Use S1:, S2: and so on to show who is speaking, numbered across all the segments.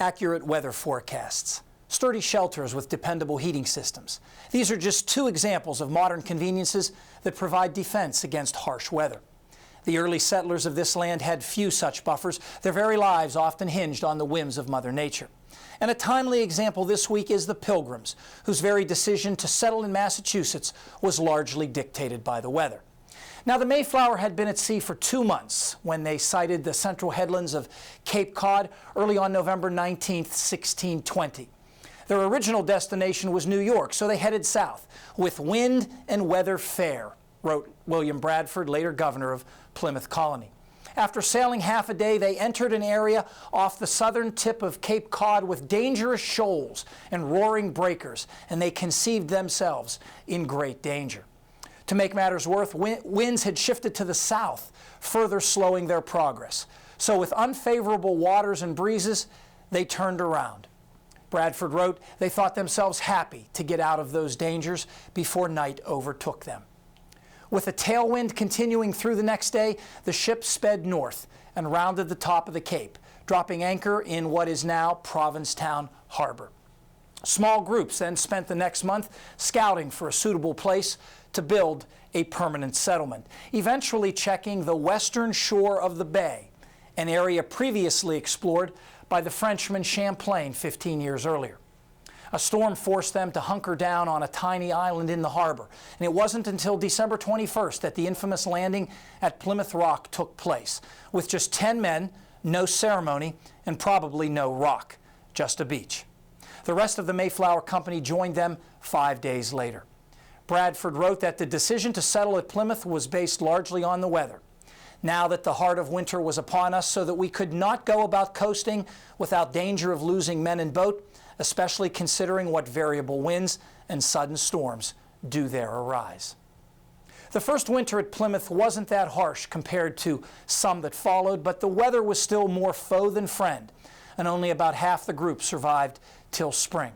S1: accurate weather forecasts, sturdy shelters with dependable heating systems. These are just two examples of modern conveniences that provide defense against harsh weather. The early settlers of this land had few such buffers. Their very lives often hinged on the whims of Mother Nature. And a timely example this week is the Pilgrims, whose very decision to settle in Massachusetts was largely dictated by the weather. Now, the Mayflower had been at sea for 2 months when they sighted the central headlands of Cape Cod early on November 19, 1620. Their original destination was New York, so they headed south, with wind and weather fair, wrote William Bradford, later governor of Plymouth Colony. After sailing half a day, they entered an area off the southern tip of Cape Cod with dangerous shoals and roaring breakers, and they conceived themselves in great danger. To make matters worse, winds had shifted to the south, further slowing their progress. So with unfavorable waters and breezes, they turned around. Bradford wrote, they thought themselves happy to get out of those dangers before night overtook them. With a tailwind continuing through the next day, the ship sped north and rounded the top of the Cape, dropping anchor in what is now Provincetown Harbor. Small groups then spent the next month scouting for a suitable place to build a permanent settlement, eventually checking the western shore of the bay, an area previously explored by the Frenchman Champlain 15 years earlier. A storm forced them to hunker down on a tiny island in the harbor, and it wasn't until December 21st that the infamous landing at Plymouth Rock took place, with just 10 men, no ceremony, and probably no rock, just a beach. The rest of the Mayflower Company joined them 5 days later. Bradford wrote that the decision to settle at Plymouth was based largely on the weather. Now that the heart of winter was upon us, so that we could not go about coasting without danger of losing men and boat, especially considering what variable winds and sudden storms do there arise. The first winter at Plymouth wasn't that harsh compared to some that followed, but the weather was still more foe than friend, and only about half the group survived till spring.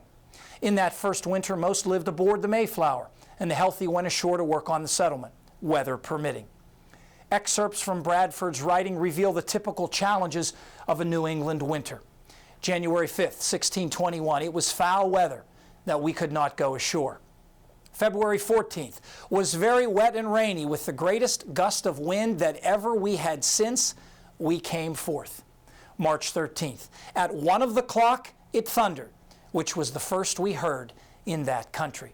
S1: In that first winter, most lived aboard the Mayflower, and the healthy went ashore to work on the settlement, weather permitting. Excerpts from Bradford's writing reveal the typical challenges of a New England winter. January 5th, 1621, it was foul weather that we could not go ashore. February 14th was very wet and rainy with the greatest gust of wind that ever we had since we came forth. March 13th, at 1 of the clock, it thundered, which was the first we heard in that country.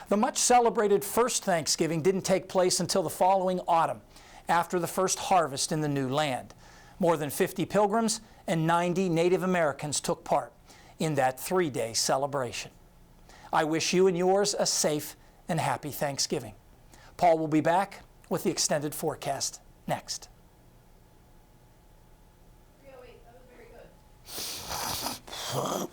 S1: The much celebrated first Thanksgiving didn't take place until the following autumn, after the first harvest in the new land. More than 50 Pilgrims and 90 Native Americans took part in that 3-day celebration. I wish you and yours a safe and happy Thanksgiving. Paul will be back with the extended forecast next.
S2: 308, that was very good.